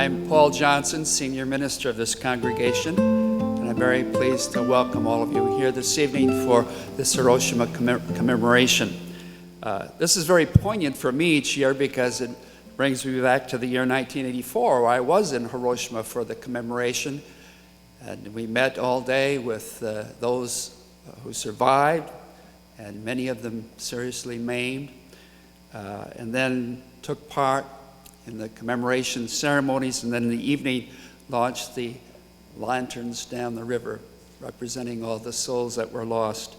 I'm Paul Johnson, Senior Minister of this congregation, and I'm very pleased to welcome all of you here this evening for this Hiroshima commemoration. This is very poignant for me each year because it brings me back to the year 1984, where I was in Hiroshima for the commemoration, and we met all day with those who survived, and many of them seriously maimed, and then took part in the commemoration ceremonies, and then in the evening launched the lanterns down the river, representing all the souls that were lost.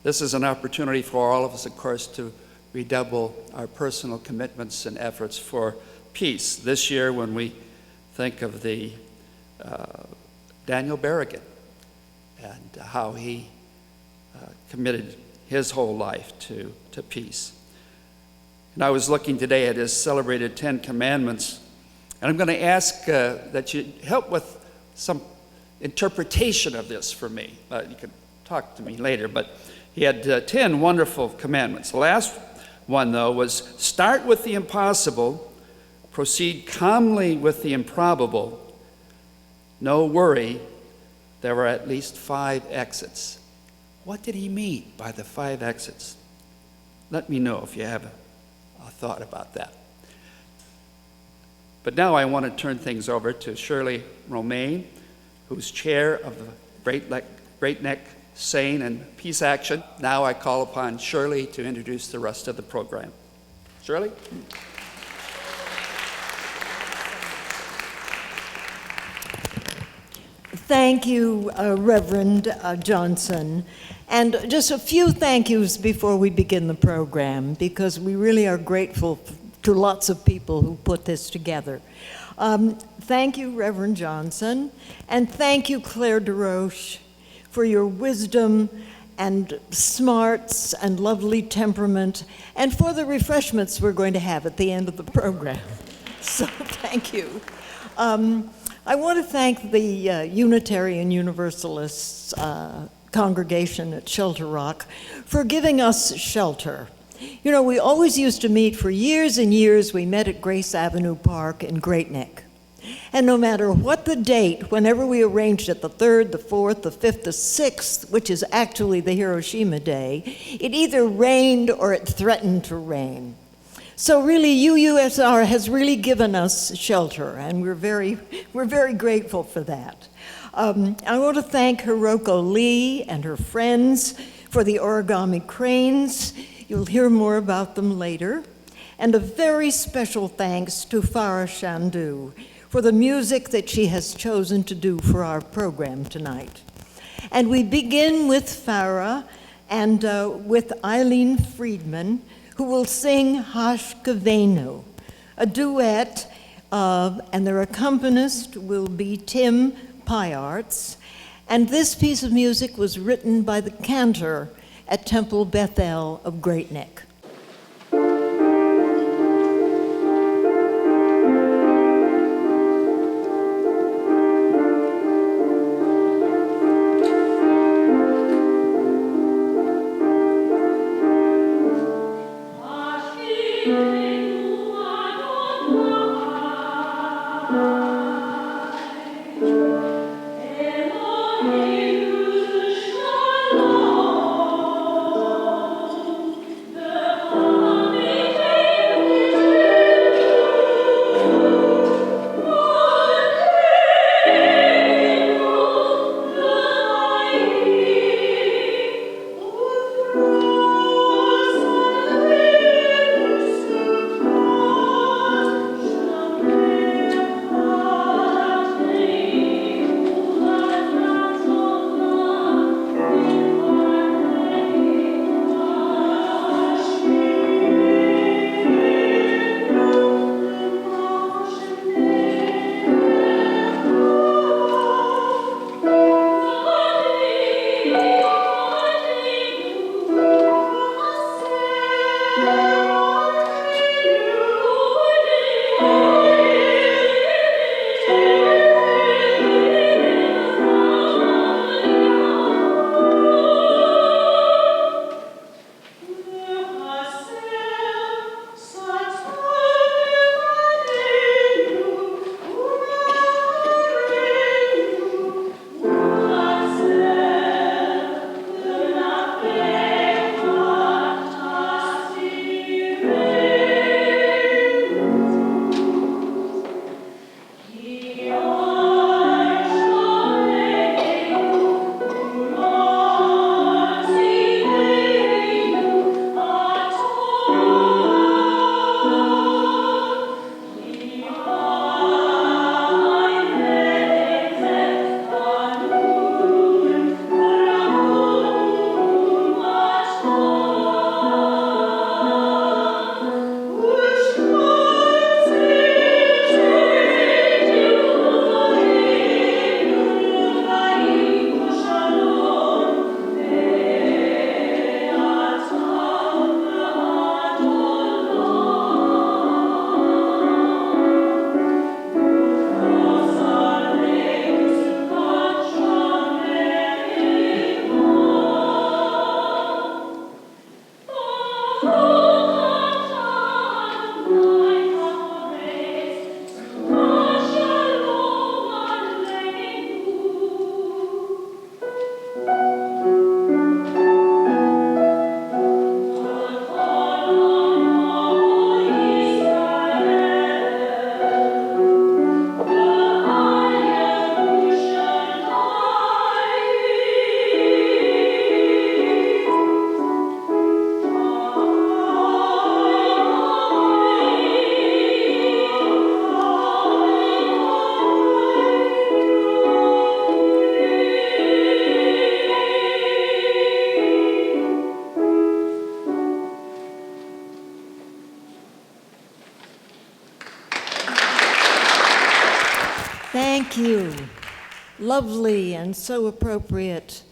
This is an opportunity for all of us, of course, to redouble our personal commitments and efforts for peace. This year, when we think of the Daniel Berrigan and how he committed his whole life to peace. And I was looking today at his celebrated 10 Commandments, and I'm going to ask that you help with some interpretation of this for me. You can talk to me later, but he had 10 wonderful commandments. The last one, though, was start with the impossible, proceed calmly with the improbable, no worry, there were at least 5 exits. What did he mean by the 5 exits? Let me know if you have a thought about that. But now I want to turn things over to Shirley Romaine, who's chair of the Great Neck Sane and Peace Action. Now I call upon Shirley to introduce the rest of the program. Shirley? Thank you, Reverend Johnson. And just a few thank yous before we begin the program, because we really are grateful to lots of people who put this together. Thank you, Reverend Johnson, and thank you, Claire DeRoche, for your wisdom and smarts and lovely temperament, and for the refreshments we're going to have at the end of the program. So thank you. I want to thank the Unitarian Universalists congregation at Shelter Rock for giving us shelter. You know, we always used to meet for years and years. We met at Grace Avenue Park in Great Neck. And no matter what the date, whenever we arranged it, the 3rd, the 4th, the 5th, the 6th, which is actually the Hiroshima Day, it either rained or it threatened to rain. So really, UUSR has really given us shelter, and we're very grateful for that. I want to thank Hiroko Lee and her friends for the origami cranes. You'll hear more about them later. And a very special thanks to Farah Shandu for the music that she has chosen to do for our program tonight. And we begin with Farah and with Eileen Friedman, who will sing Hashkavenu, a duet, and their accompanist will be Tim Pyarts. And this piece of music was written by the cantor at Temple Bethel of Great Neck. The Thank you. Lovely and so appropriate.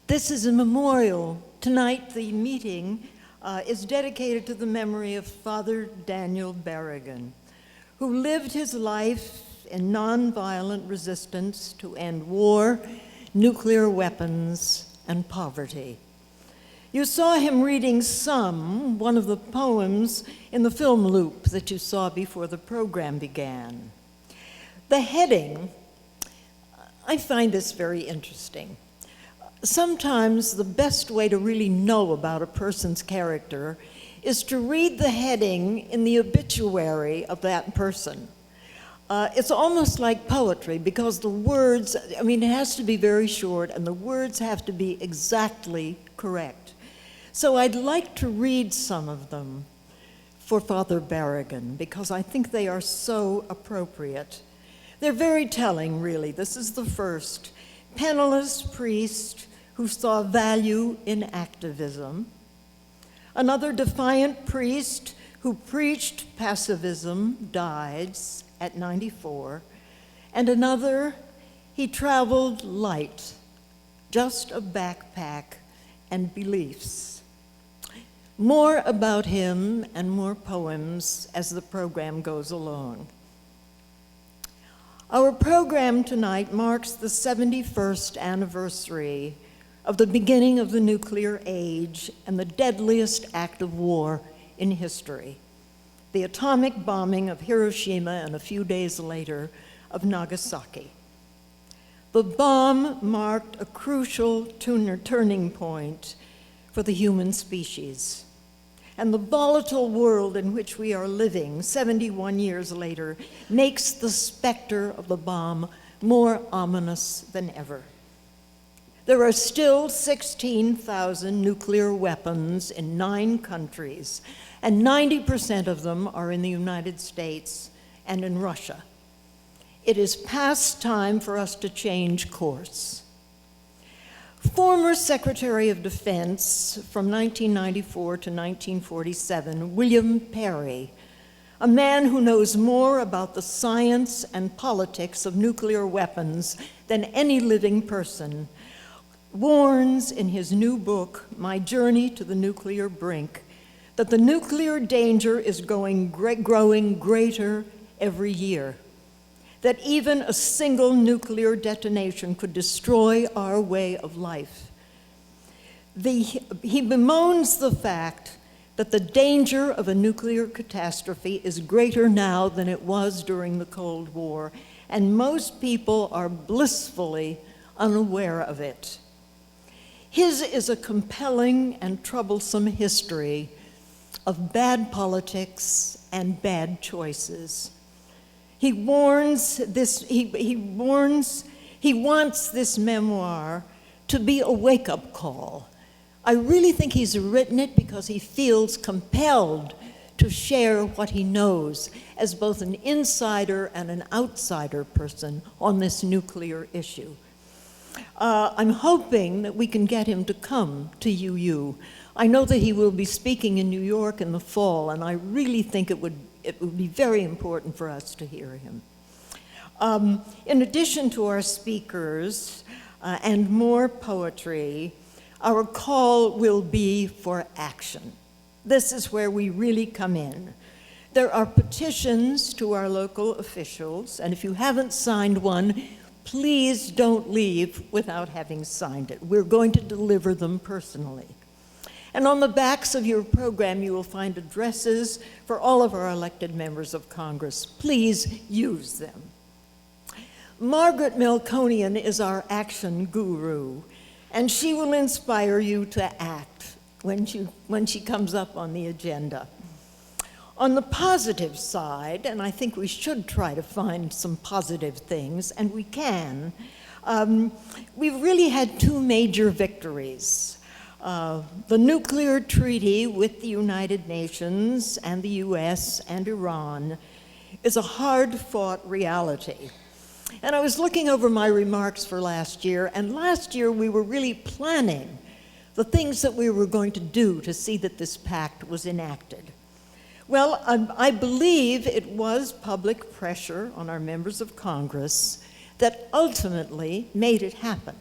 This is a memorial. Tonight, the meeting is dedicated to the memory of Father Daniel Berrigan, who lived his life in nonviolent resistance to end war, nuclear weapons, and poverty. You saw him reading one of the poems in the film loop that you saw before the program began. The heading, I find this very interesting. Sometimes the best way to really know about a person's character is to read the heading in the obituary of that person. It's almost like poetry because the words, it has to be very short and the words have to be exactly correct. So I'd like to read some of them for Father Berrigan because I think they are so appropriate. They're very telling, really. This is the first. Penniless priest who saw value in activism. Another defiant priest who preached pacifism died at 94. And another, he traveled light, just a backpack and beliefs. More about him and more poems as the program goes along. Our program tonight marks the 71st anniversary of the beginning of the nuclear age and the deadliest act of war in history, the atomic bombing of Hiroshima and a few days later of Nagasaki. The bomb marked a crucial turning point for the human species. And the volatile world in which we are living 71 years later makes the specter of the bomb more ominous than ever. There are still 16,000 nuclear weapons in 9 countries, and 90% of them are in the United States and in Russia. It is past time for us to change course. Former Secretary of Defense from 1994 to 1947, William Perry, a man who knows more about the science and politics of nuclear weapons than any living person, warns in his new book, My Journey to the Nuclear Brink, that the nuclear danger is growing greater every year, that even a single nuclear detonation could destroy our way of life. He bemoans the fact that the danger of a nuclear catastrophe is greater now than it was during the Cold War, and most people are blissfully unaware of it. His is a compelling and troublesome history of bad politics and bad choices. He wants this memoir to be a wake-up call. I really think he's written it because he feels compelled to share what he knows as both an insider and an outsider person on this nuclear issue. I'm hoping that we can get him to come to UU. I know that he will be speaking in New York in the fall, and I really think it would be very important for us to hear him. In addition to our speakers and more poetry, our call will be for action. This is where we really come in. There are petitions to our local officials, and if you haven't signed one, please don't leave without having signed it. We're going to deliver them personally. And on the backs of your program, you will find addresses for all of our elected members of Congress. Please use them. Margaret Melkonian is our action guru, and she will inspire you to act when she comes up on the agenda. On the positive side, and I think we should try to find some positive things, and we can, we've really had 2 major victories. The nuclear treaty with the United Nations and the US and Iran is a hard-fought reality. And I was looking over my remarks for last year, and last year we were really planning the things that we were going to do to see that this pact was enacted. Well, I believe it was public pressure on our members of Congress that ultimately made it happen.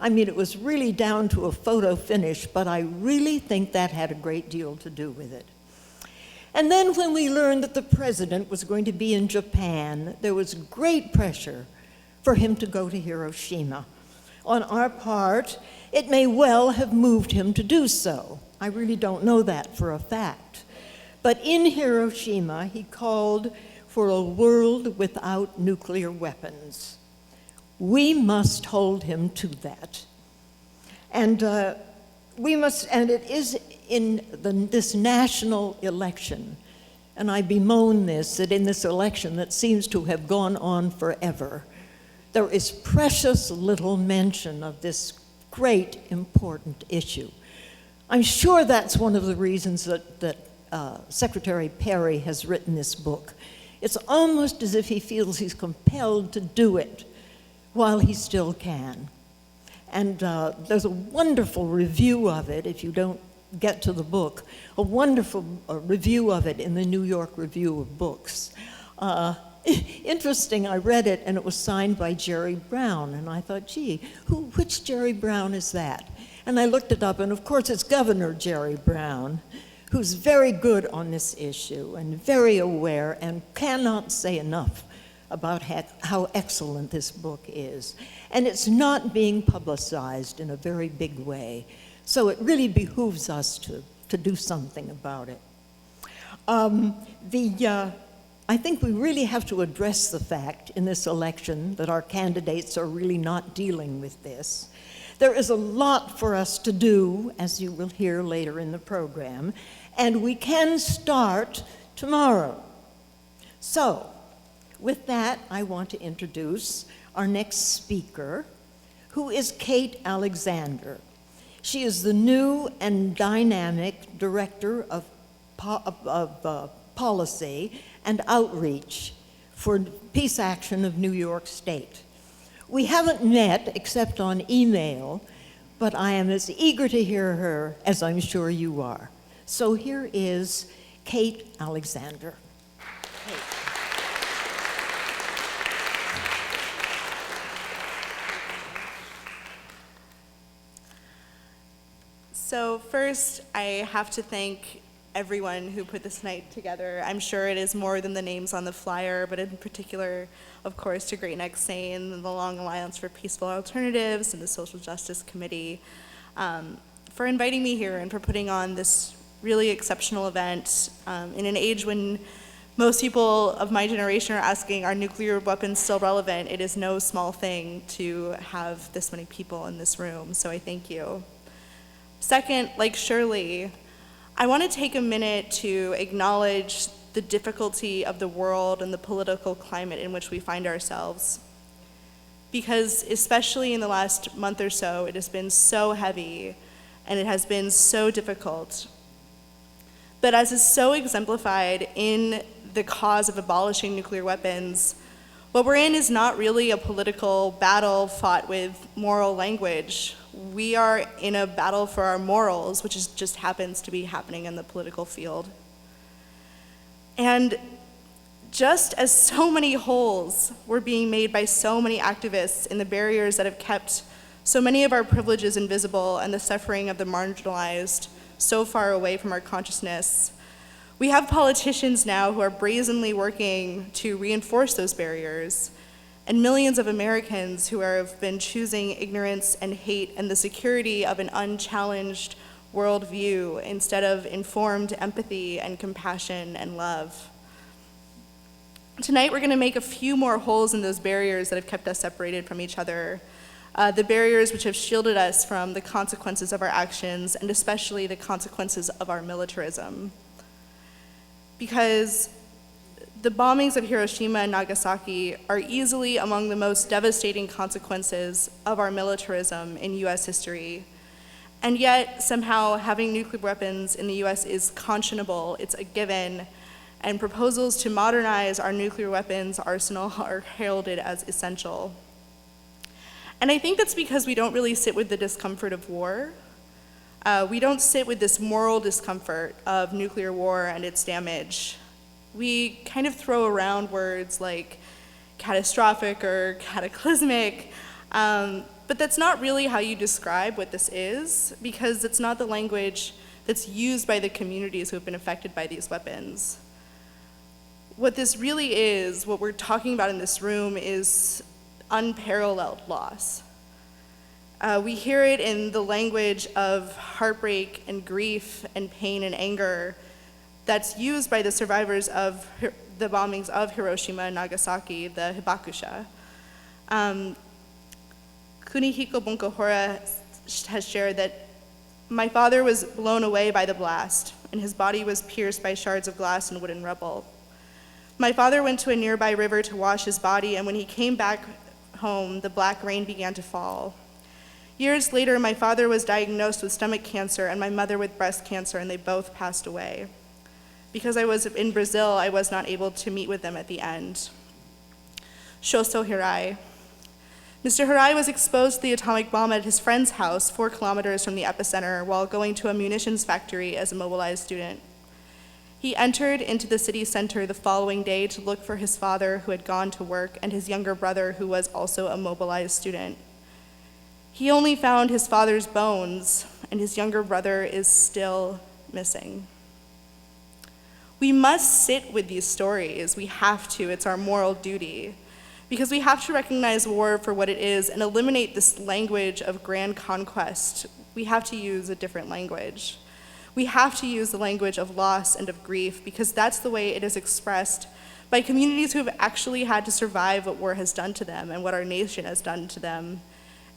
I mean, it was really down to a photo finish, but I really think that had a great deal to do with it. And then when we learned that the president was going to be in Japan, there was great pressure for him to go to Hiroshima. On our part, it may well have moved him to do so. I really don't know that for a fact. But in Hiroshima, he called for a world without nuclear weapons. We must hold him to that. And and it is in this national election, and I bemoan this, that in this election that seems to have gone on forever, there is precious little mention of this great, important issue. I'm sure that's one of the reasons that Secretary Perry has written this book. It's almost as if he feels he's compelled to do it while he still can. And there's a wonderful review of it, if you don't get to the book, a wonderful review of it in the New York Review of Books. Interesting, I read it, and it was signed by Jerry Brown, and I thought, gee, which Jerry Brown is that? And I looked it up, and of course it's Governor Jerry Brown, who's very good on this issue and very aware and cannot say enough about how excellent this book is. And it's not being publicized in a very big way, so it really behooves us to do something about it. I think we really have to address the fact in this election that our candidates are really not dealing with this. There is a lot for us to do, as you will hear later in the program, and we can start tomorrow. So, with that, I want to introduce our next speaker, who is Kate Alexander. She is the new and dynamic Director of Policy and Outreach for Peace Action of New York State. We haven't met except on email, but I am as eager to hear her as I'm sure you are. So here is Kate Alexander. Kate. So first, I have to thank everyone who put this night together. I'm sure it is more than the names on the flyer, but in particular, of course, to Great Neck Sane and the Long Alliance for Peaceful Alternatives and the Social Justice Committee for inviting me here and for putting on this really exceptional event in an age when most people of my generation are asking, are nuclear weapons still relevant? It is no small thing to have this many people in this room, so I thank you. Second, like Shirley, I want to take a minute to acknowledge the difficulty of the world and the political climate in which we find ourselves. Because especially in the last month or so, it has been so heavy and it has been so difficult. But as is so exemplified in the cause of abolishing nuclear weapons, what we're in is not really a political battle fought with moral language. We are in a battle for our morals, which just happens to be happening in the political field. And just as so many holes were being made by so many activists in the barriers that have kept so many of our privileges invisible and the suffering of the marginalized so far away from our consciousness, we have politicians now who are brazenly working to reinforce those barriers, and millions of Americans who have been choosing ignorance and hate and the security of an unchallenged worldview instead of informed empathy and compassion and love. Tonight we're going to make a few more holes in those barriers that have kept us separated from each other, the barriers which have shielded us from the consequences of our actions and especially the consequences of our militarism. Because the bombings of Hiroshima and Nagasaki are easily among the most devastating consequences of our militarism in US history. And yet, somehow, having nuclear weapons in the US is conscionable, it's a given, and proposals to modernize our nuclear weapons arsenal are heralded as essential. And I think that's because we don't really sit with the discomfort of war. We don't sit with this moral discomfort of nuclear war and its damage. We kind of throw around words like catastrophic or cataclysmic. But that's not really how you describe what this is, because it's not the language that's used by the communities who have been affected by these weapons. What this really is, what we're talking about in this room, is unparalleled loss. We hear it in the language of heartbreak and grief and pain and anger that's used by the survivors of the bombings of Hiroshima and Nagasaki, the hibakusha. Kunihiko Bunkohora has shared that my father was blown away by the blast, and his body was pierced by shards of glass and wooden rubble. My father went to a nearby river to wash his body, and when he came back home, the black rain began to fall. Years later, my father was diagnosed with stomach cancer and my mother with breast cancer, and they both passed away. Because I was in Brazil, I was not able to meet with them at the end. Shoso Hirai. Mr. Hirai was exposed to the atomic bomb at his friend's house 4 kilometers from the epicenter while going to a munitions factory as a mobilized student. He entered into the city center the following day to look for his father, who had gone to work, and his younger brother, who was also a mobilized student. He only found his father's bones, and his younger brother is still missing. We must sit with these stories. We have to. It's our moral duty. Because we have to recognize war for what it is and eliminate this language of grand conquest. We have to use a different language. We have to use the language of loss and of grief, because that's the way it is expressed by communities who have actually had to survive what war has done to them and what our nation has done to them,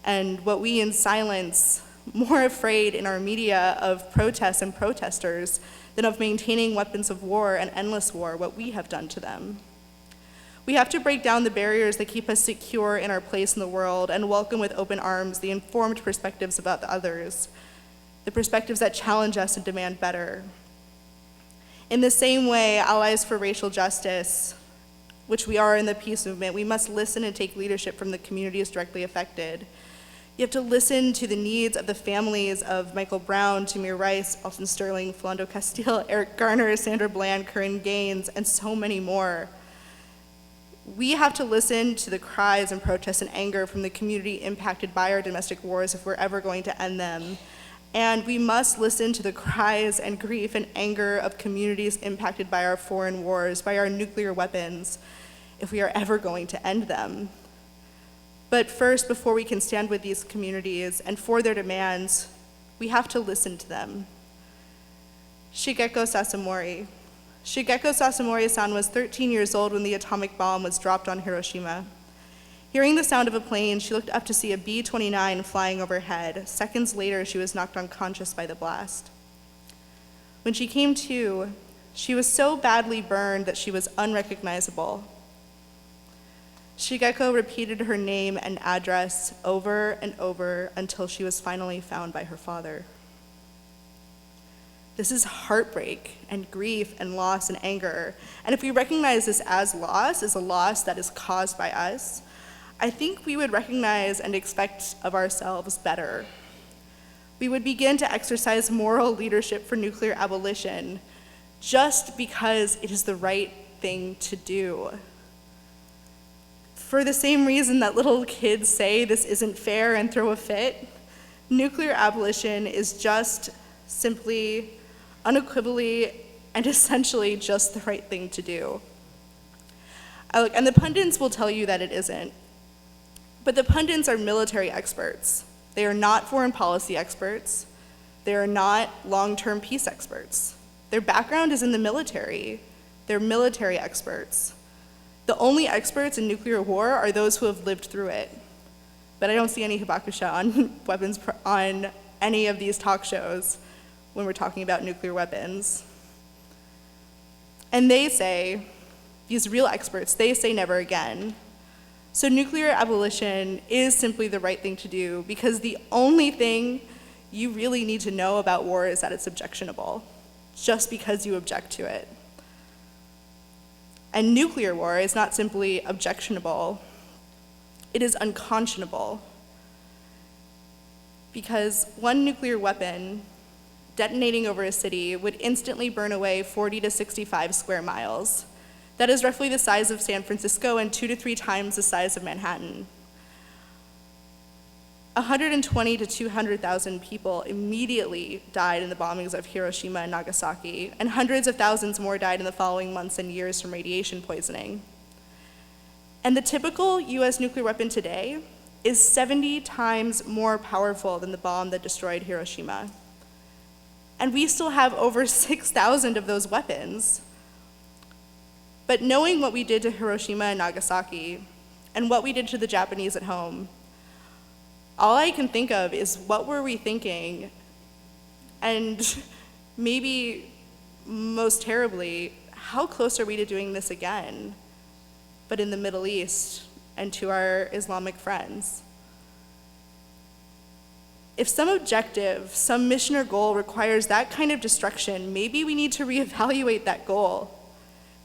and what we in silence, more afraid in our media of protests and protesters than of maintaining weapons of war and endless war, what we have done to them. We have to break down the barriers that keep us secure in our place in the world and welcome with open arms the informed perspectives about the others, the perspectives that challenge us and demand better. In the same way, allies for racial justice, which we are in the peace movement, we must listen and take leadership from the communities directly affected. You have to listen to the needs of the families of Michael Brown, Tamir Rice, Alton Sterling, Philando Castile, Eric Garner, Sandra Bland, Corinne Gaines, and so many more. We have to listen to the cries and protests and anger from the community impacted by our domestic wars if we're ever going to end them. And we must listen to the cries and grief and anger of communities impacted by our foreign wars, by our nuclear weapons, if we are ever going to end them. But first, before we can stand with these communities and for their demands, we have to listen to them. Shigeko Sasumori. Shigeko Sasumori-san was 13 years old when the atomic bomb was dropped on Hiroshima. Hearing the sound of a plane, she looked up to see a B-29 flying overhead. Seconds later, she was knocked unconscious by the blast. When she came to, she was so badly burned that she was unrecognizable. Shigeko repeated her name and address over and over until she was finally found by her father. This is heartbreak and grief and loss and anger. And if we recognize this as a loss that is caused by us, I think we would recognize and expect of ourselves better. We would begin to exercise moral leadership for nuclear abolition just because it is the right thing to do. For the same reason that little kids say this isn't fair and throw a fit, nuclear abolition is just simply, unequivocally, and essentially just the right thing to do. And the pundits will tell you that it isn't. But the pundits are military experts. They are not foreign policy experts. They are not long-term peace experts. Their background is in the military. They're military experts. The only experts in nuclear war are those who have lived through it. But I don't see any hibakusha on weapons on any of these talk shows when we're talking about nuclear weapons. And they say, these real experts, they say never again. So nuclear abolition is simply the right thing to do because the only thing you really need to know about war is that it's objectionable, just because you object to it. And nuclear war is not simply objectionable, it is unconscionable. Because one nuclear weapon detonating over a city would instantly burn away 40 to 65 square miles. That is roughly the size of San Francisco and 2 to 3 times the size of Manhattan. 120 to 200,000 people immediately died in the bombings of Hiroshima and Nagasaki, and hundreds of thousands more died in the following months and years from radiation poisoning. And the typical US nuclear weapon today is 70 times more powerful than the bomb that destroyed Hiroshima. And we still have over 6,000 of those weapons. But knowing what we did to Hiroshima and Nagasaki, and what we did to the Japanese at home, all I can think of is what were we thinking? And maybe most terribly, how close are we to doing this again, but in the Middle East and to our Islamic friends? If some objective, some mission or goal requires that kind of destruction, maybe we need to reevaluate that goal.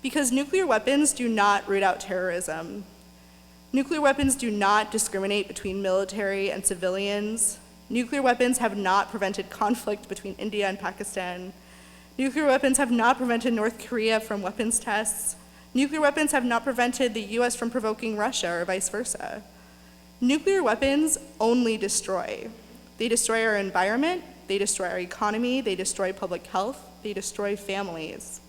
Because nuclear weapons do not root out terrorism. Nuclear weapons do not discriminate between military and civilians. Nuclear weapons have not prevented conflict between India and Pakistan. Nuclear weapons have not prevented North Korea from weapons tests. Nuclear weapons have not prevented the US from provoking Russia or vice versa. Nuclear weapons only destroy. They destroy our environment, they destroy our economy, they destroy public health, they destroy families.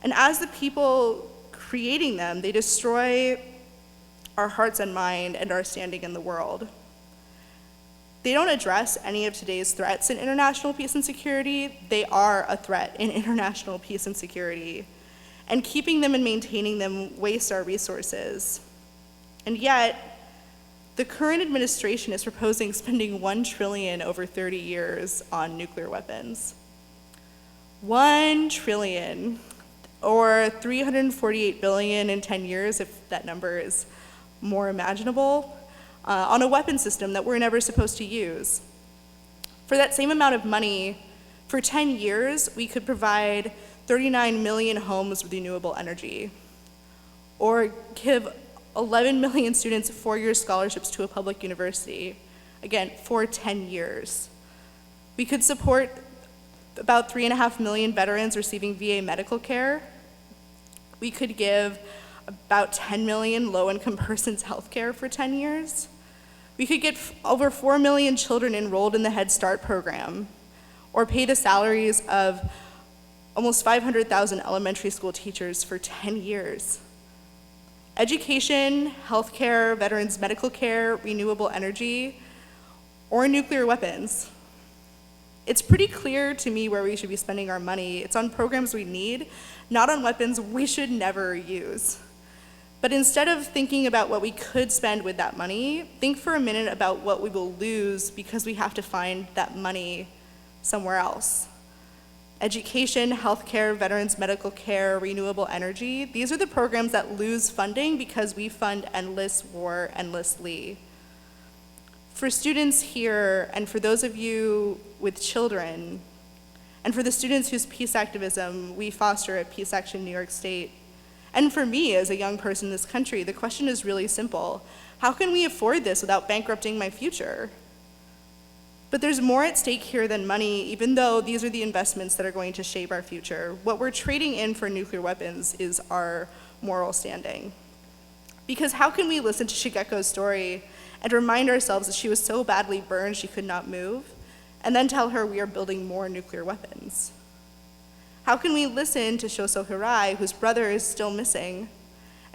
And as the people creating them, they destroy our hearts and mind and our standing in the world. They don't address any of today's threats in international peace and security. They are a threat in international peace and security. And keeping them and maintaining them wastes our resources. And yet, the current administration is proposing spending $1 trillion over 30 years on nuclear weapons. $1 trillion. Or $348 billion in 10 years, if that number is more imaginable, on a weapon system that we're never supposed to use. For that same amount of money, for 10 years, we could provide 39 million homes with renewable energy, or give 11 million students 4-year scholarships to a public university, again, for 10 years. We could support about 3.5 million veterans receiving VA medical care. We could give about 10 million low-income persons health care for 10 years. We could get over 4 million children enrolled in the Head Start program, or pay the salaries of almost 500,000 elementary school teachers for 10 years. Education, health care, veterans medical care, renewable energy, or nuclear weapons. It's pretty clear to me where we should be spending our money. It's on programs we need, not on weapons we should never use. But instead of thinking about what we could spend with that money, think for a minute about what we will lose because we have to find that money somewhere else. Education, healthcare, veterans medical care, renewable energy, these are the programs that lose funding because we fund endless war endlessly. For students here, and for those of you with children, and for the students whose peace activism we foster at Peace Action New York State, and for me as a young person in this country, the question is really simple. How can we afford this without bankrupting my future? But there's more at stake here than money, even though these are the investments that are going to shape our future. What we're trading in for nuclear weapons is our moral standing. Because how can we listen to Shigeko's story and remind ourselves that she was so badly burned she could not move, and then tell her we are building more nuclear weapons? How can we listen to Shoso Hirai, whose brother is still missing,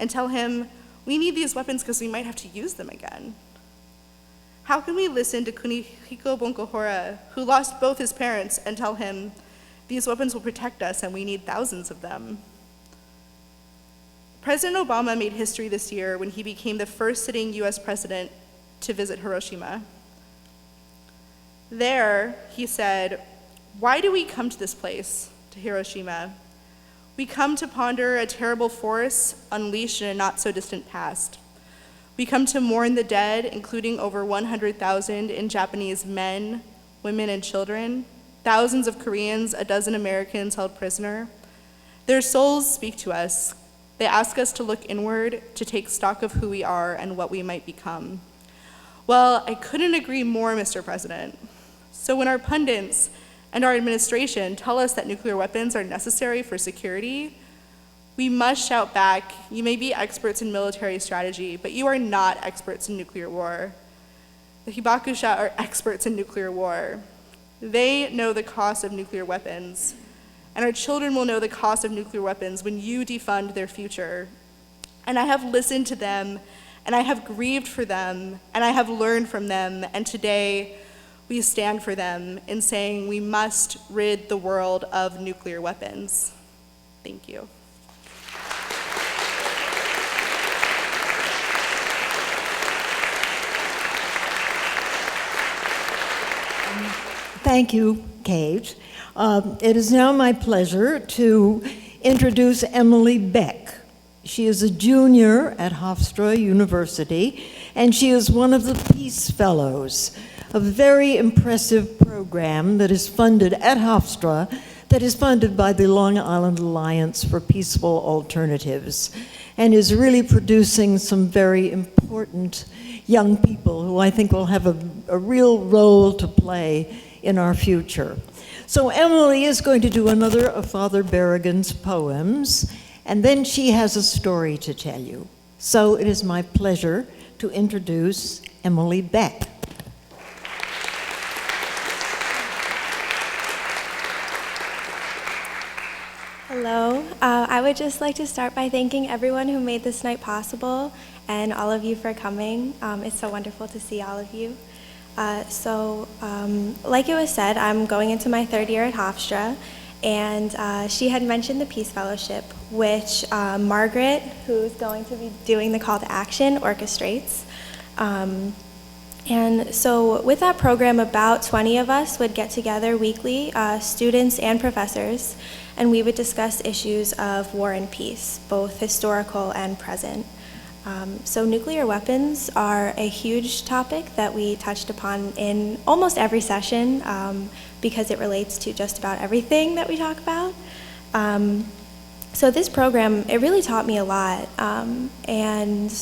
and tell him we need these weapons because we might have to use them again? How can we listen to Kunihiko Bunkohora, who lost both his parents, and tell him these weapons will protect us and we need thousands of them? President Obama made history this year when he became the first sitting US president to visit Hiroshima. There, he said, "Why do we come to this place, to Hiroshima? We come to ponder a terrible force unleashed in a not-so-distant past. We come to mourn the dead, including over 100,000 in Japanese men, women, and children, thousands of Koreans, a dozen Americans held prisoner. Their souls speak to us. They ask us to look inward, to take stock of who we are and what we might become." Well, I couldn't agree more, Mr. President. So when our pundits and our administration tell us that nuclear weapons are necessary for security, We must shout back, you may be experts in military strategy, but you are not experts in nuclear war. The Hibakusha are experts in nuclear war. They know the cost of nuclear weapons, and our children will know the cost of nuclear weapons when you defund their future. And I have listened to them, and I have grieved for them, and I have learned from them, and today we stand for them in saying we must rid the world of nuclear weapons. Thank you. Thank you, Kate. It is now my pleasure to introduce Emily Beck. She is a junior at Hofstra University, and she is one of the Peace Fellows, a very impressive program that is funded at Hofstra, that is funded by the Long Island Alliance for Peaceful Alternatives, and is really producing some very important young people who I think will have a real role to play in our future. So Emily is going to do another of Father Berrigan's poems, and then she has a story to tell you. So it is my pleasure to introduce Emily Beck. Hello. I would just like to start by thanking everyone who made this night possible and all of you for coming. It's so wonderful to see all of you. Like it was said, I'm going into my third year at Hofstra, and she had mentioned the Peace Fellowship, which Margaret, who's going to be doing the call to action, orchestrates. And so with that program, about 20 of us would get together weekly, students and professors, and we would discuss issues of war and peace, both historical and present. So nuclear weapons are a huge topic that we touched upon in almost every session because it relates to just about everything that we talk about. So this program, it really taught me a lot, and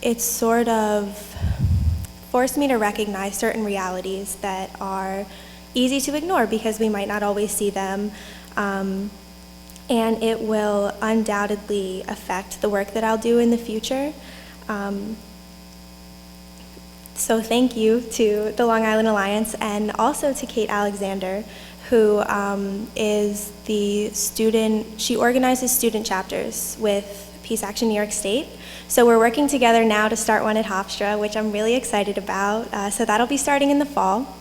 it sort of forced me to recognize certain realities that are easy to ignore because we might not always see them. And it will undoubtedly affect the work that I'll do in the future. So thank you to the Long Island Alliance and also to Kate Alexander, who is the student, she organizes student chapters with Peace Action New York State. So we're working together now to start one at Hofstra, which I'm really excited about. So that'll be starting in the fall.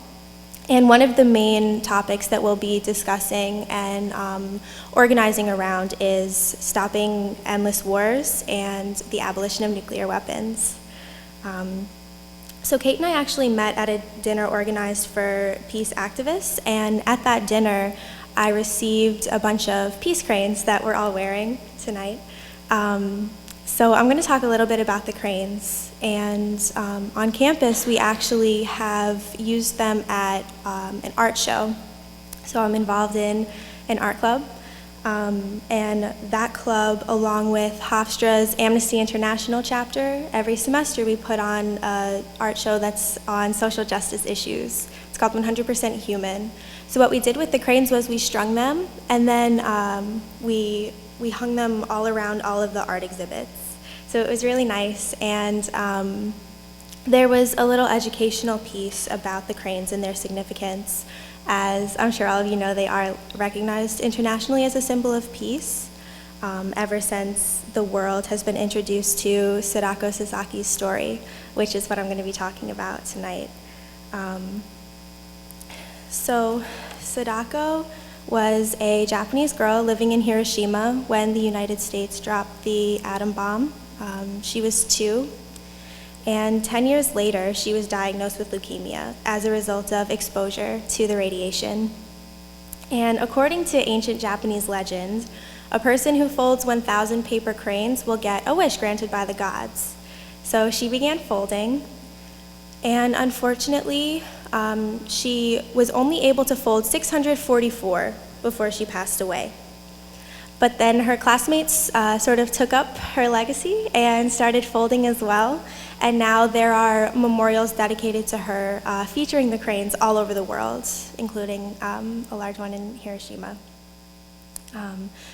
And one of the main topics that we'll be discussing and organizing around is stopping endless wars and the abolition of nuclear weapons. So Kate and I actually met at a dinner organized for peace activists, and at that dinner, I received a bunch of peace cranes that we're all wearing tonight. So I'm going to talk a little bit about the cranes. And on campus, we actually have used them at an art show. So I'm involved in an art club. And that club, along with Hofstra's Amnesty International chapter, every semester we put on an art show that's on social justice issues. It's called 100% Human. So what we did with the cranes was we strung them, and then we hung them all around all of the art exhibits. So it was really nice, and there was a little educational piece about the cranes and their significance. As I'm sure all of you know, they are recognized internationally as a symbol of peace ever since the world has been introduced to Sadako Sasaki's story, which is what I'm going to be talking about tonight. So Sadako was a Japanese girl living in Hiroshima when the United States dropped the atom bomb. She was 2, and 10 years later, she was diagnosed with leukemia as a result of exposure to the radiation. And according to ancient Japanese legend, a person who folds 1,000 paper cranes will get a wish granted by the gods. So she began folding, and unfortunately, she was only able to fold 644 before she passed away. But then her classmates sort of took up her legacy and started folding as well. And now there are memorials dedicated to her featuring the cranes all over the world, including a large one in Hiroshima.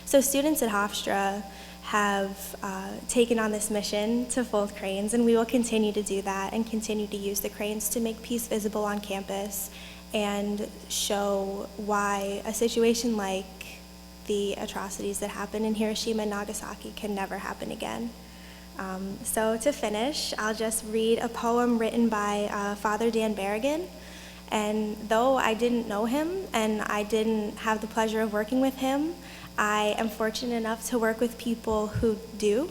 So students at Hofstra have taken on this mission to fold cranes, and we will continue to do that and continue to use the cranes to make peace visible on campus and show why a situation like the atrocities that happened in Hiroshima and Nagasaki can never happen again. So to finish, I'll just read a poem written by Father Dan Berrigan. And though I didn't know him and I didn't have the pleasure of working with him, I am fortunate enough to work with people who do.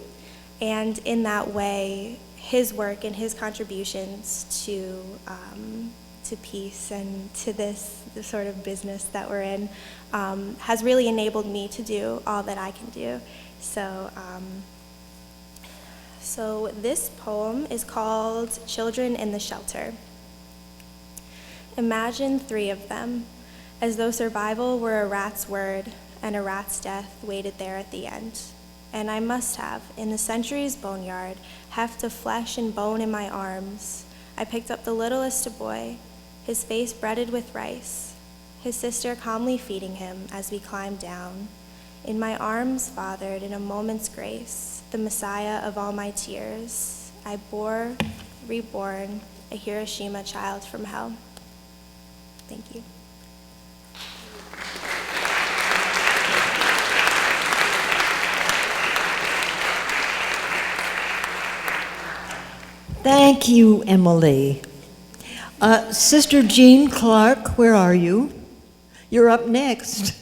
And in that way, his work and his contributions to peace and to this sort of business that we're in has really enabled me to do all that I can do. So this poem is called Children in the Shelter. Imagine 3 of them, as though survival were a rat's word and a rat's death waited there at the end. And I must have, in the century's boneyard, heft of flesh and bone in my arms. I picked up the littlest boy, his face breaded with rice, his sister calmly feeding him as we climbed down. In my arms fathered in a moment's grace, the Messiah of all my tears, I bore, reborn, a Hiroshima child from hell. Thank you. Thank you, Emily. Sister Jean Clark, where are you? You're up next.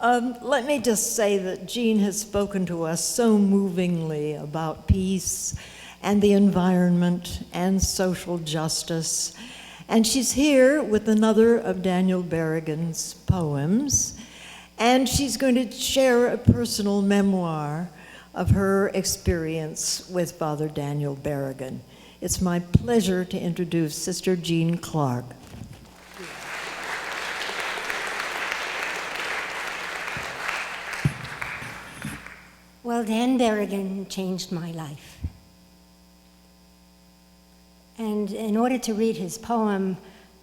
Let me just say that Jean has spoken to us so movingly about peace and the environment and social justice. And she's here with another of Daniel Berrigan's poems, and she's going to share a personal memoir of her experience with Father Daniel Berrigan. It's my pleasure to introduce Sister Jean Clark. Well, Dan Berrigan changed my life. And in order to read his poem,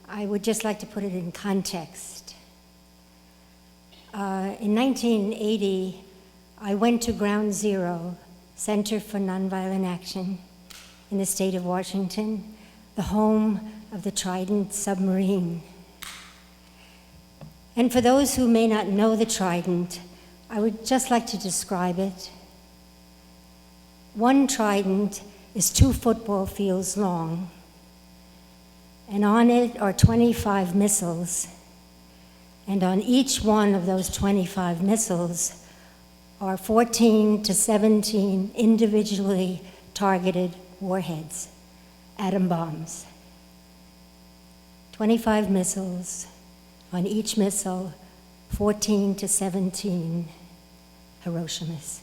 I would just like to put it in context. In 1980, I went to Ground Zero, Center for Nonviolent Action, in the state of Washington, the home of the Trident submarine. And for those who may not know the Trident, I would just like to describe it. One Trident is 2 football fields long, and on it are 25 missiles, and on each one of those 25 missiles are 14 to 17 individually targeted warheads, atom bombs. 25 missiles, on each missile, 14 to 17 Hiroshimas.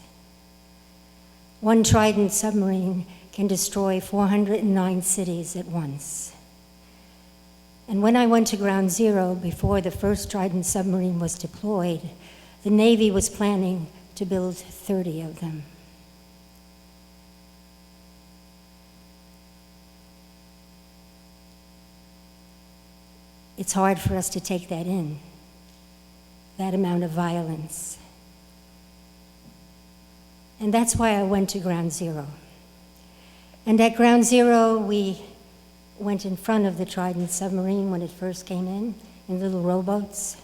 One Trident submarine can destroy 409 cities at once. And when I went to Ground Zero, before the first Trident submarine was deployed, the Navy was planning to build 30 of them. It's hard for us to take that in, that amount of violence. And that's why I went to Ground Zero. And at Ground Zero, we went in front of the Trident submarine when it first came in little rowboats,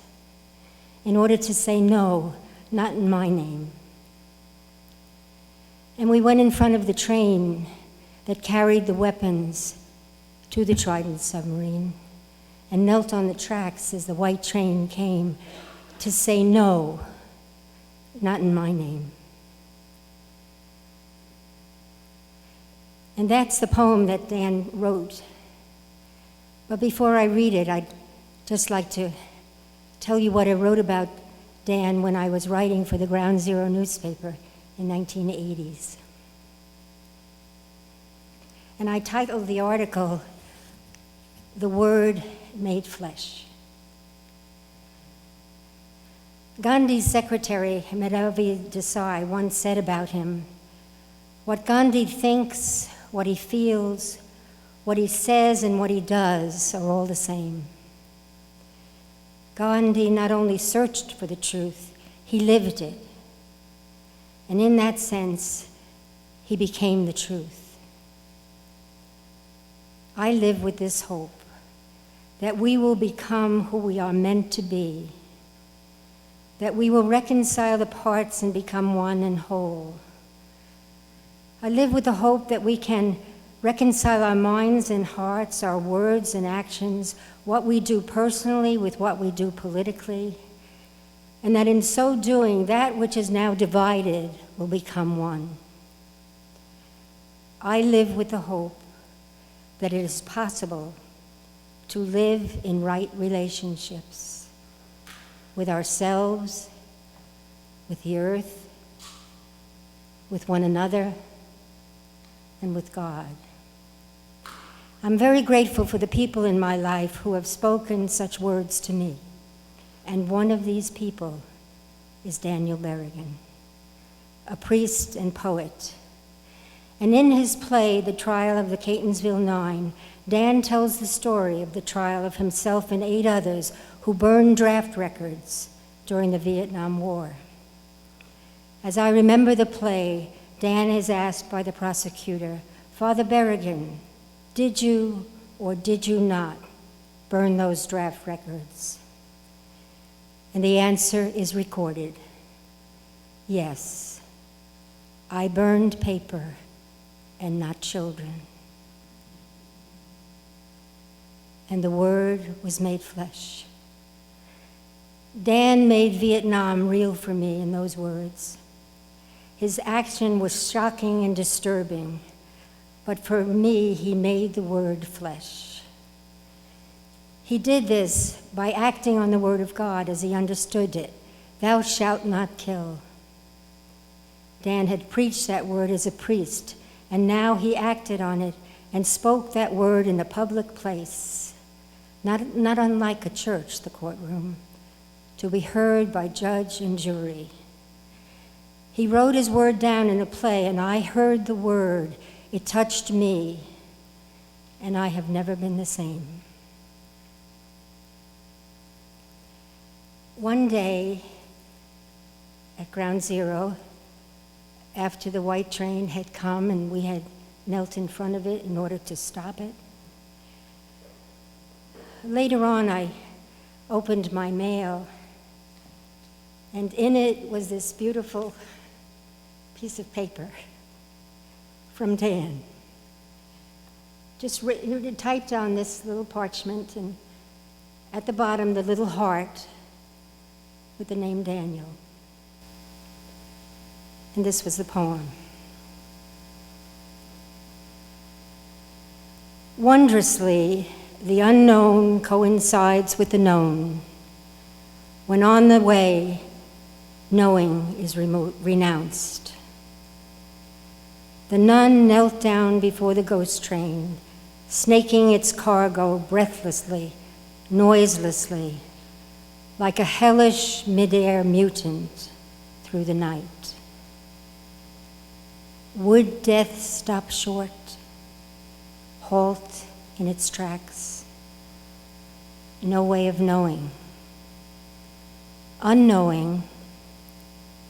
in order to say no, not in my name. And we went in front of the train that carried the weapons to the Trident submarine and knelt on the tracks as the white train came to say no, not in my name. And that's the poem that Dan wrote. But before I read it, I'd just like to tell you what I wrote about Dan when I was writing for the Ground Zero newspaper in 1980s. And I titled the article, "The Word Made Flesh." Gandhi's secretary, Madhavi Desai, once said about him, "What Gandhi thinks, what he feels, what he says, and what he does are all the same." Gandhi not only searched for the truth, he lived it. And in that sense, he became the truth. I live with this hope that we will become who we are meant to be, that we will reconcile the parts and become one and whole. I live with the hope that we can reconcile our minds and hearts, our words and actions, what we do personally with what we do politically, and that in so doing, that which is now divided will become one. I live with the hope that it is possible to live in right relationships with ourselves, with the earth, with one another, and with God. I'm very grateful for the people in my life who have spoken such words to me. And one of these people is Daniel Berrigan, a priest and poet. And in his play, The Trial of the Catonsville Nine, Dan tells the story of the trial of himself and 8 others who burned draft records during the Vietnam War. As I remember the play, Dan is asked by the prosecutor, "Father Berrigan, did you or did you not burn those draft records?" And the answer is recorded. Yes, I burned paper and not children. And the Word was made flesh. Dan made Vietnam real for me in those words. His action was shocking and disturbing, but for me, he made the Word flesh. He did this by acting on the Word of God as he understood it. Thou shalt not kill. Dan had preached that word as a priest, and now he acted on it and spoke that word in a public place, not unlike a church, the courtroom, to be heard by judge and jury. He wrote his word down in a play, and I heard the word. It touched me, and I have never been the same. One day at Ground Zero, after the white train had come and we had knelt in front of it in order to stop it, later on I opened my mail, and in it was this beautiful piece of paper from Dan. Just written, typed on this little parchment, and at the bottom the little heart with the name Daniel. And this was the poem. Wondrously, the unknown coincides with the known, when on the way, knowing is renounced. The nun knelt down before the ghost train, snaking its cargo breathlessly, noiselessly, like a hellish mid-air mutant through the night. Would death stop short, halt in its tracks? No way of knowing. Unknowing,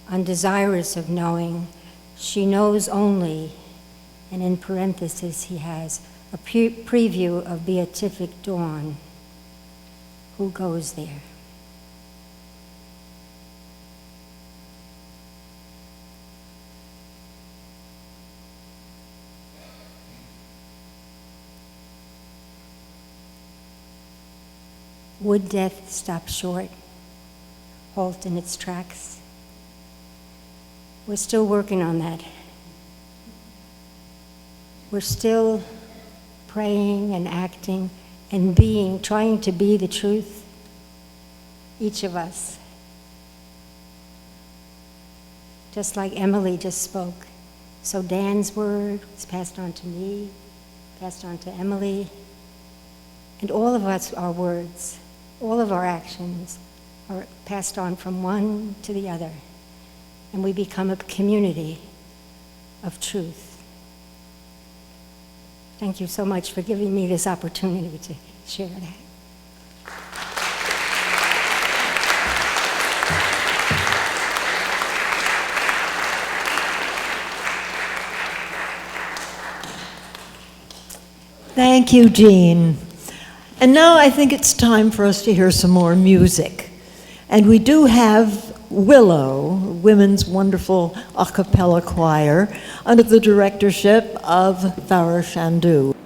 undesirous of knowing, she knows only, and in parentheses he has, a preview of beatific dawn. Who goes there? Would death stop short, halt in its tracks? We're still working on that. We're still praying and acting and being, trying to be the truth, each of us. Just like Emily just spoke. So Dan's word was passed on to me, passed on to Emily, and all of us, our words, all of our actions are passed on from one to the other, and we become a community of truth. Thank you so much for giving me this opportunity to share that. Thank you, Jean. And now I think it's time for us to hear some more music. And we do have Willow, women's wonderful a cappella choir, under the directorship of Farah Shandu.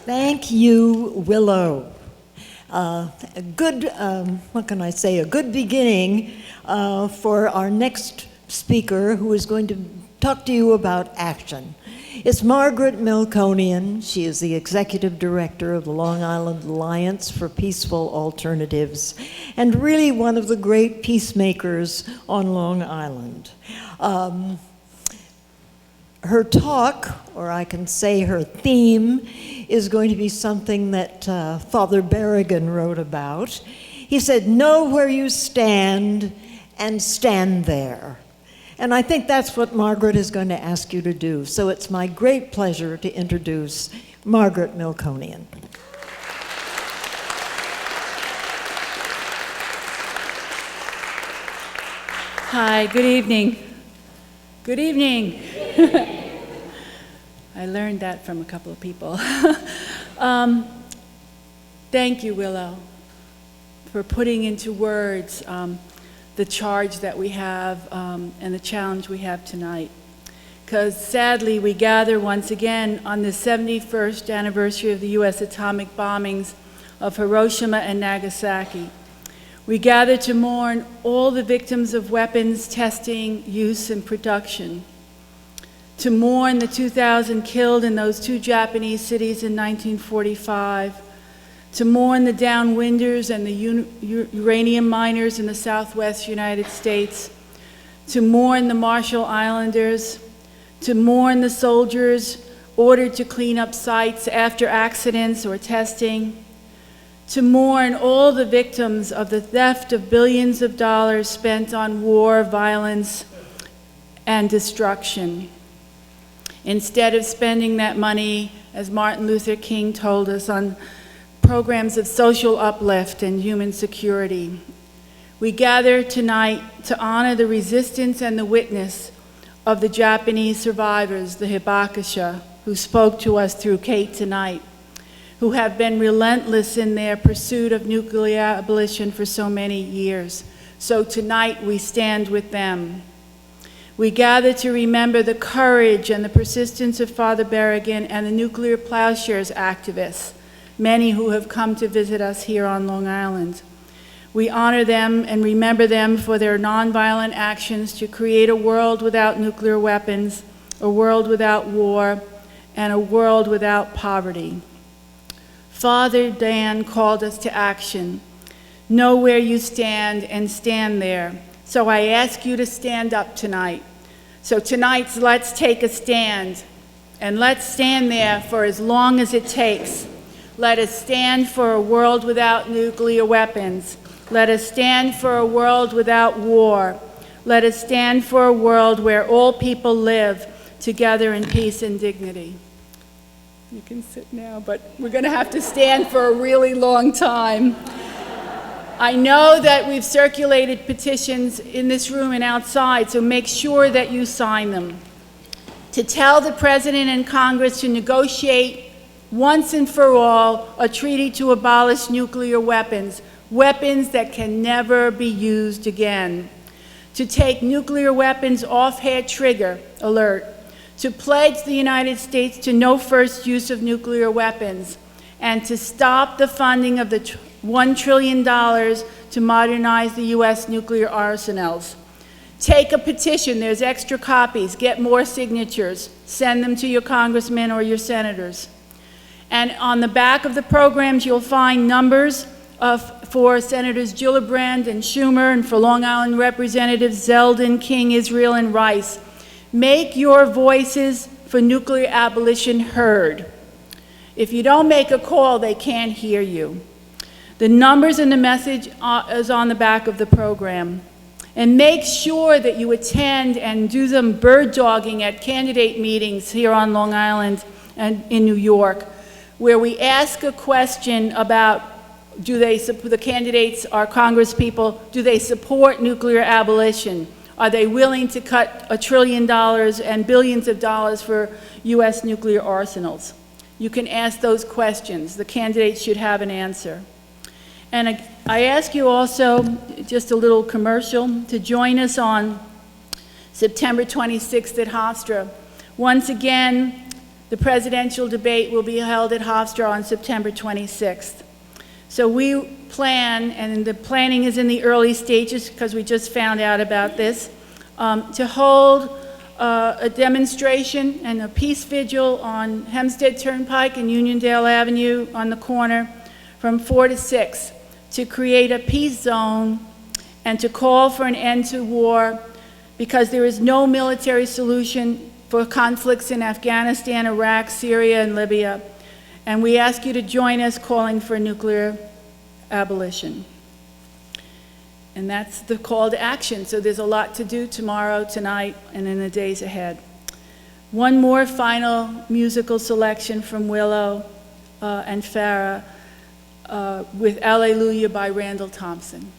Thank you, Willow. A good, what can I say, a good beginning for our next speaker, who is going to talk to you about action. It's Margaret Melkonian. She is the Executive Director of the Long Island Alliance for Peaceful Alternatives, and really one of the great peacemakers on Long Island. her talk, or I can say her theme, is going to be something that Father Berrigan wrote about. He said, "Know where you stand and stand there." And I think that's what Margaret is going to ask you to do. So it's my great pleasure to introduce Margaret Milconian. Hi, good evening. Good evening. I learned that from a couple of people. Thank you, Willow, for putting into words the charge that we have and the challenge we have tonight. Because sadly, we gather once again on the 71st anniversary of the U.S. atomic bombings of Hiroshima and Nagasaki. We gather to mourn all the victims of weapons testing, use, and production. To mourn the 2,000 killed in those two Japanese cities in 1945. To mourn the downwinders and the uranium miners in the southwest United States. To mourn the Marshall Islanders. To mourn the soldiers ordered to clean up sites after accidents or testing. To mourn all the victims of the theft of billions of dollars spent on war, violence, and destruction. Instead of spending that money, as Martin Luther King told us, on programs of social uplift and human security. We gather tonight to honor the resistance and the witness of the Japanese survivors, the Hibakusha, who spoke to us through Kate tonight, who have been relentless in their pursuit of nuclear abolition for so many years. So tonight we stand with them. We gather to remember the courage and the persistence of Father Berrigan and the Nuclear Plowshares activists, many who have come to visit us here on Long Island. We honor them and remember them for their nonviolent actions to create a world without nuclear weapons, a world without war, and a world without poverty. Father Dan called us to action. Know where you stand and stand there. So I ask you to stand up tonight. So tonight's Let's Take a Stand. And let's stand there for as long as it takes. Let us stand for a world without nuclear weapons. Let us stand for a world without war. Let us stand for a world where all people live together in peace and dignity. You can sit now, but we're going to have to stand for a really long time. I know that we've circulated petitions in this room and outside, so make sure that you sign them. To tell the President and Congress to negotiate once and for all a treaty to abolish nuclear weapons, weapons that can never be used again. To take nuclear weapons off hair trigger alert. To pledge the United States to no first use of nuclear weapons, and to stop the funding of the $1 trillion to modernize the U.S. nuclear arsenals. Take a petition, there's extra copies, get more signatures, send them to your congressmen or your senators. And on the back of the programs, you'll find numbers for Senators Gillibrand and Schumer, and for Long Island Representatives Zeldin, King, Israel, and Rice. Make your voices for nuclear abolition heard. If you don't make a call, they can't hear you. The numbers and the message is on the back of the program. And make sure that you attend and do some bird dogging at candidate meetings here on Long Island and in New York, where we ask a question about the candidates, our congresspeople, do they support nuclear abolition? Are they willing to cut $1 trillion and billions of dollars for U.S. nuclear arsenals? You can ask those questions. The candidates should have an answer. And I ask you also, just a little commercial, to join us on September 26th at Hofstra. Once again, the presidential debate will be held at Hofstra on September 26th. So we plan, and the planning is in the early stages because we just found out about this, to hold a demonstration and a peace vigil on Hempstead Turnpike and Uniondale Avenue on the corner from 4 to 6 to create a peace zone and to call for an end to war, because there is no military solution for conflicts in Afghanistan, Iraq, Syria, and Libya. And we ask you to join us calling for nuclear abolition. And that's the call to action. So there's a lot to do tomorrow, tonight, and in the days ahead. One more final musical selection from Willow and Farah with Alleluia by Randall Thompson.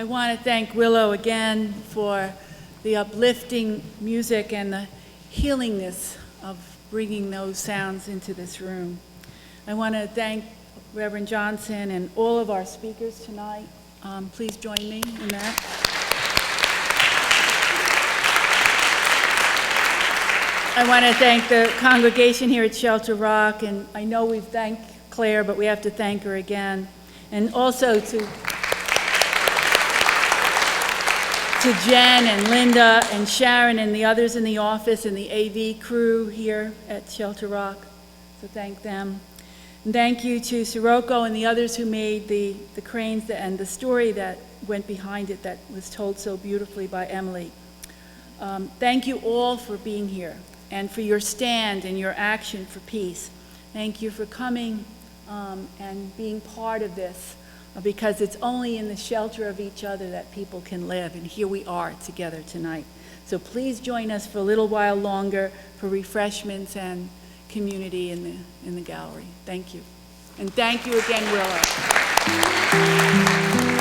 want to thank Willow again for the uplifting music and the healingness of bringing those sounds into this room. I want to thank Reverend Johnson and all of our speakers tonight. Please join me in that. I want to thank the congregation here at Shelter Rock, and I know we've thanked Claire, but we have to thank her again. And also to Jen and Linda and Sharon and the others in the office and the AV crew here at Shelter Rock. So thank them. And thank you to Sirocco and the others who made the cranes and the story that went behind it that was told so beautifully by Emily. Thank you all for being here and for your stand and your action for peace. Thank you for coming and being part of this, because it's only in the shelter of each other that people can live, and here we are together tonight. So please join us for a little while longer for refreshments and community in the gallery. Thank you. And thank you again, Willow.